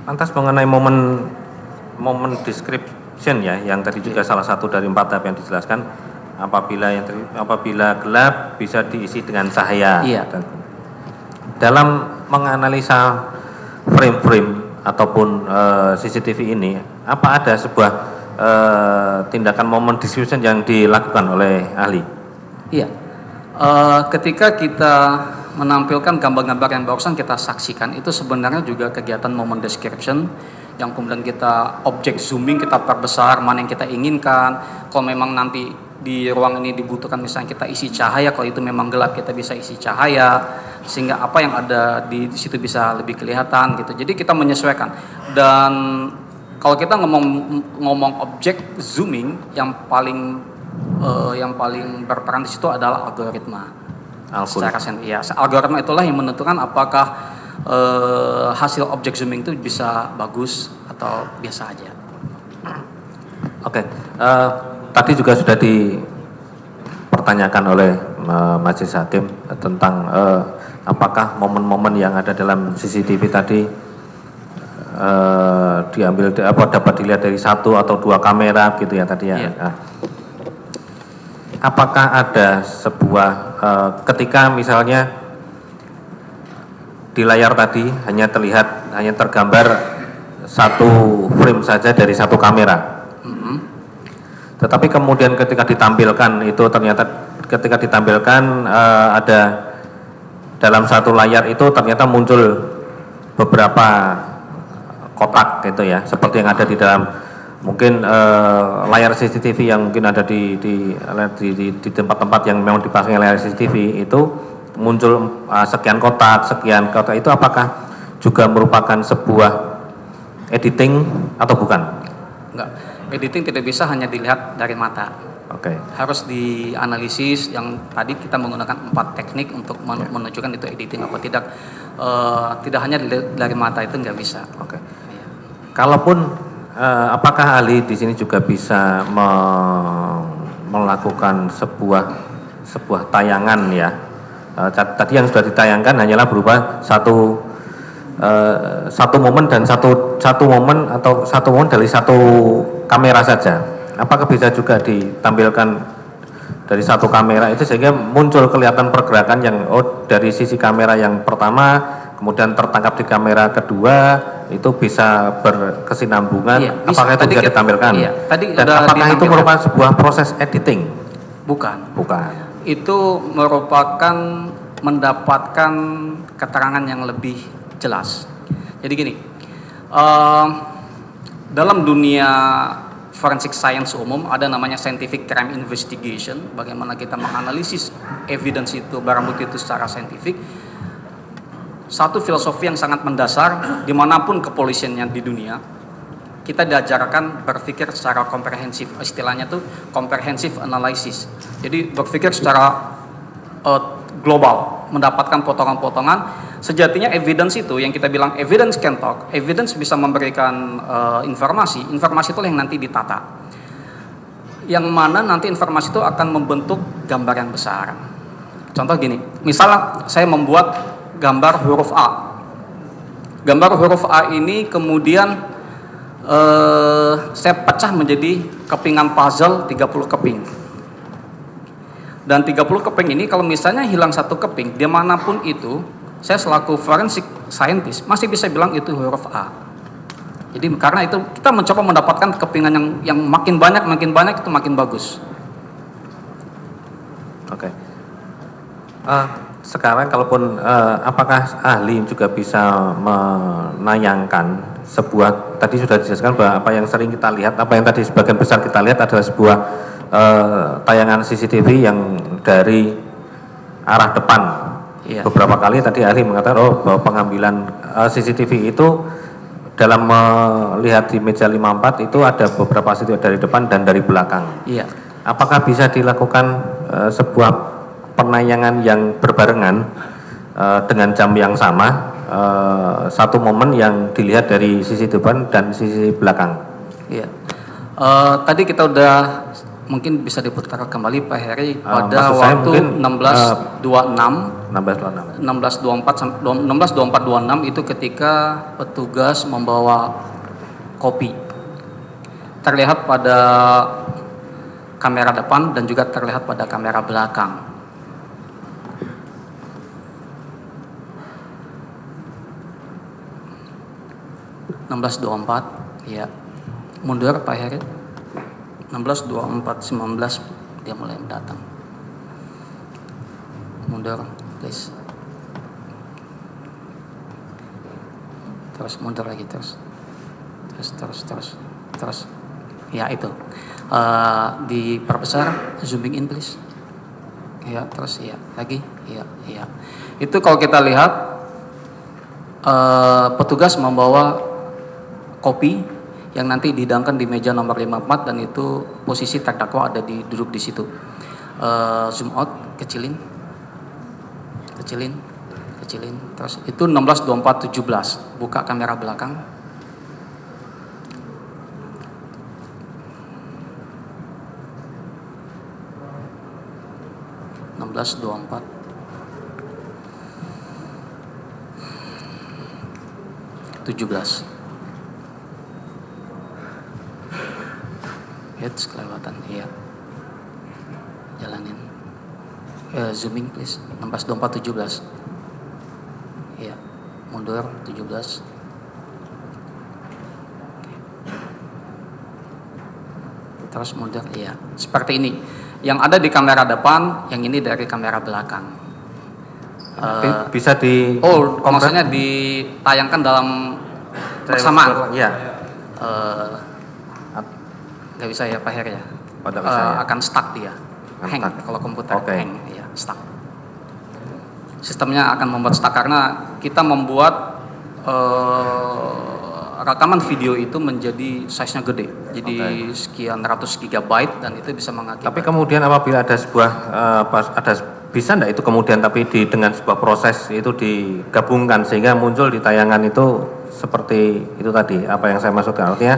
Lantas mengenai momen description ya, yang tadi juga salah satu dari 4 tahap yang dijelaskan, apabila gelap bisa diisi dengan cahaya. Iya. Dalam menganalisa frame-frame ataupun CCTV ini, apa ada sebuah tindakan momen description yang dilakukan oleh ahli? Iya. Ketika kita menampilkan gambar-gambar yang barusan kita saksikan, itu sebenarnya juga kegiatan moment description, yang kemudian kita objek zooming, kita perbesar mana yang kita inginkan. Kalau memang nanti di ruang ini dibutuhkan misalnya kita isi cahaya, kalau itu memang gelap kita bisa isi cahaya, sehingga apa yang ada di situ bisa lebih kelihatan gitu. Jadi kita menyesuaikan. Dan kalau kita ngomong objek zooming, yang paling berperan di situ adalah algoritma. Algoritma itulah yang menentukan apakah hasil objek zooming itu bisa bagus atau biasa aja. Oke. Tadi juga sudah dipertanyakan oleh Majelis Hakim tentang apakah momen-momen yang ada dalam CCTV tadi dapat dilihat dari 1 atau 2 kamera gitu ya tadi ya. Yeah. Apakah ada sebuah ketika misalnya di layar tadi hanya tergambar 1 frame saja dari 1 kamera, tetapi kemudian ketika ditampilkan itu ternyata ada dalam 1 layar itu ternyata muncul beberapa kotak gitu ya, seperti yang ada di dalam mungkin layar CCTV yang mungkin ada di tempat-tempat yang memang dipasang layar CCTV itu muncul sekian kotak itu, apakah juga merupakan sebuah editing atau bukan? Enggak, editing tidak bisa hanya dilihat dari mata. Oke. Harus dianalisis, yang tadi kita menggunakan 4 teknik untuk menunjukkan itu editing apa tidak. Tidak hanya dari mata, itu nggak bisa. Oke. Kalaupun apakah ahli di sini juga bisa melakukan sebuah tayangan ya? Tadi yang sudah ditayangkan hanyalah berupa satu momen dan satu momen dari 1 kamera saja. Apakah bisa juga ditampilkan dari 1 kamera itu sehingga muncul kelihatan pergerakan yang dari sisi kamera yang pertama kemudian tertangkap di kamera kedua, itu bisa berkesinambungan? Iya, apakah itu bisa ditampilkan? Iya, dan apakah itu merupakan sebuah proses editing? Bukan. Itu merupakan mendapatkan keterangan yang lebih jelas. Jadi gini, dalam dunia forensic science umum ada namanya scientific crime investigation, bagaimana kita menganalisis evidence itu, barang bukti itu secara saintifik. Satu filosofi yang sangat mendasar dimanapun kepolisiannya di dunia, kita diajarkan berpikir secara komprehensif, istilahnya tuh comprehensive analysis. Jadi berpikir secara global, mendapatkan potongan-potongan. Sejatinya evidence itu yang kita bilang evidence can talk, evidence bisa memberikan informasi itu yang nanti ditata. Yang mana nanti informasi itu akan membentuk gambar yang besar. Contoh gini, misalnya saya membuat gambar huruf A. Gambar huruf A ini kemudian saya pecah menjadi kepingan puzzle 30 keping. Dan 30 keping ini kalau misalnya hilang 1 keping, dimanapun itu, saya selaku forensic scientist masih bisa bilang itu huruf A. Jadi karena itu kita mencoba mendapatkan kepingan yang makin banyak itu makin bagus. Oke. Sekarang kalaupun apakah ahli juga bisa menayangkan sebuah, tadi sudah dijelaskan bahwa apa yang sering kita lihat, apa yang tadi sebagian besar kita lihat adalah sebuah tayangan CCTV yang dari arah depan. Iya. Beberapa kali tadi ahli mengatakan bahwa pengambilan CCTV itu dalam melihat di meja 54 itu ada beberapa CCTV dari depan dan dari belakang. Iya. Apakah bisa dilakukan sebuah penayangan yang berbarengan dengan jam yang sama, 1 momen yang dilihat dari sisi depan dan sisi belakang? Iya. Tadi kita udah Mungkin bisa diputar kembali Pak Heri pada maksud saya waktu mungkin, 16.26 16.24 itu ketika petugas membawa kopi. Terlihat pada kamera depan dan juga terlihat pada kamera belakang. Ya. Mundur Pak Heri. 16.24.19 dia mulai datang. Mundur, please. Terus mundur lagi terus. Ya itu. Diperbesar, zooming in please. Ya, terus ya, lagi. Ya. Itu kalau kita lihat petugas membawa kopi yang nanti dihidangkan di meja nomor 54 dan itu posisi terdakwa ada duduk di situ. Zoom out, kecilin. Terus itu 16.24.17. Buka kamera belakang. Hits kelewatan, iya. Jalanin. Zooming please. 16.24.17. Iya. Mundur 17. Terus mundur, iya. Seperti ini. Yang ada di kamera depan, yang ini dari kamera belakang. Bisa di maksudnya ditayangkan dalam bersamaan. Iya. Nggak bisa ya Pak Her ya. Akan stuck dia. Hang kalau komputer hang, ya stuck. Sistemnya akan membuat stuck karena kita membuat rekaman video itu menjadi size-nya gede. Jadi sekian ratus gigabyte dan itu bisa mengakibatkan. Tapi kemudian apabila ada sebuah bisa enggak itu kemudian tapi dengan sebuah proses itu digabungkan sehingga muncul di tayangan itu seperti itu tadi apa yang saya maksudkan, artinya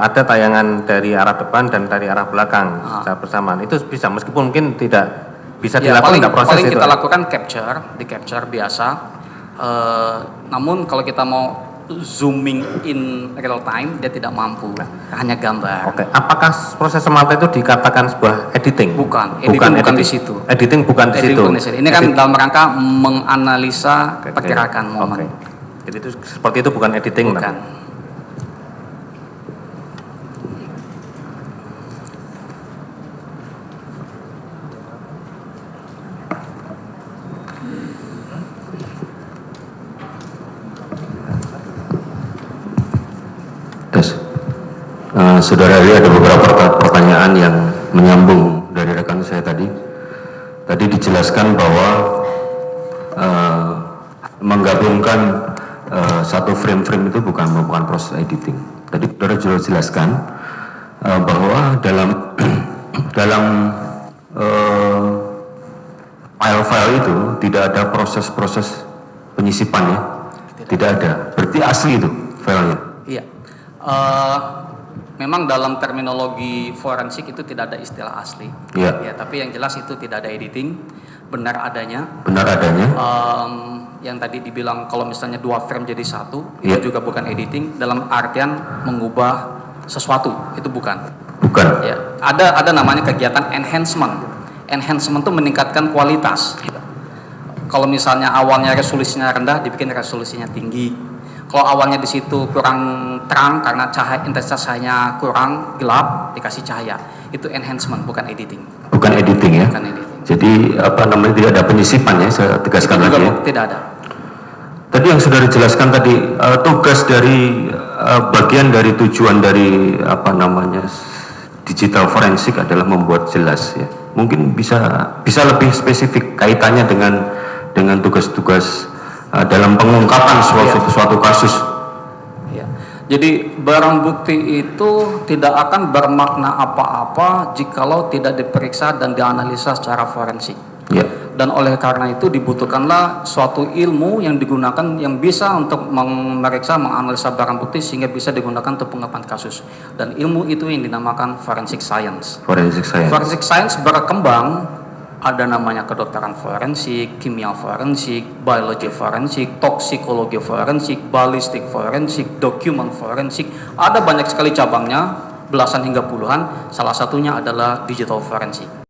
ada tayangan dari arah depan dan dari arah belakang secara bersamaan. Itu bisa meskipun mungkin tidak bisa dilakukan proses paling itu. Kita lakukan capture biasa. Namun kalau kita mau zooming in real time dia tidak mampu, hanya gambar. Apakah proses semata itu dikatakan sebuah editing? Bukan di situ. Editing bukan di situ. Ini kan dalam rangka menganalisa pergerakan momen. Jadi itu seperti itu bukan editing. Bukan. Saudara Ali, ada beberapa pertanyaan yang menyambung dari rekan saya tadi. Tadi dijelaskan bahwa menggabungkan satu frame-frame itu bukan merupakan proses editing. Tadi saudara juga jelaskan bahwa dalam file-file itu tidak ada proses-proses penyisipannya, tidak ada. Berarti asli itu filenya. Iya. Memang dalam terminologi forensik itu tidak ada istilah asli. Iya. Ya, tapi yang jelas itu tidak ada editing, benar adanya. Benar adanya. Yang tadi dibilang kalau misalnya 2 frame jadi 1, itu juga bukan editing dalam artian mengubah sesuatu, itu bukan. Bukan. Ya, ada namanya kegiatan enhancement. Enhancement itu meningkatkan kualitas. Kalau misalnya awalnya resolusinya rendah, dibikin resolusinya tinggi. Kalau awalnya di situ kurang terang karena intensitas cahayanya kurang gelap, dikasih cahaya. Itu enhancement, bukan editing. Bukan editing ya. Bukan editing. Jadi tidak ada penyisipan ya, saya tegaskan lagi ya. Tidak ada. Tadi yang sudah dijelaskan tadi tugas dari bagian dari tujuan dari digital forensik adalah membuat jelas ya. Mungkin bisa lebih spesifik kaitannya dengan tugas-tugas dalam pengungkapan suatu kasus. Ya. Jadi barang bukti itu tidak akan bermakna apa-apa jikalau tidak diperiksa dan dianalisa secara forensik. Ya. Dan oleh karena itu dibutuhkanlah suatu ilmu yang digunakan yang bisa untuk memeriksa, menganalisa barang bukti sehingga bisa digunakan untuk pengungkapan kasus. Dan ilmu itu yang dinamakan forensic science. Forensic science. Forensic science berkembang, ada namanya kedokteran forensik, kimia forensik, biologi forensik, toksikologi forensik, balistik forensik, dokumen forensik. Ada banyak sekali cabangnya, belasan hingga puluhan. Salah satunya adalah digital forensik.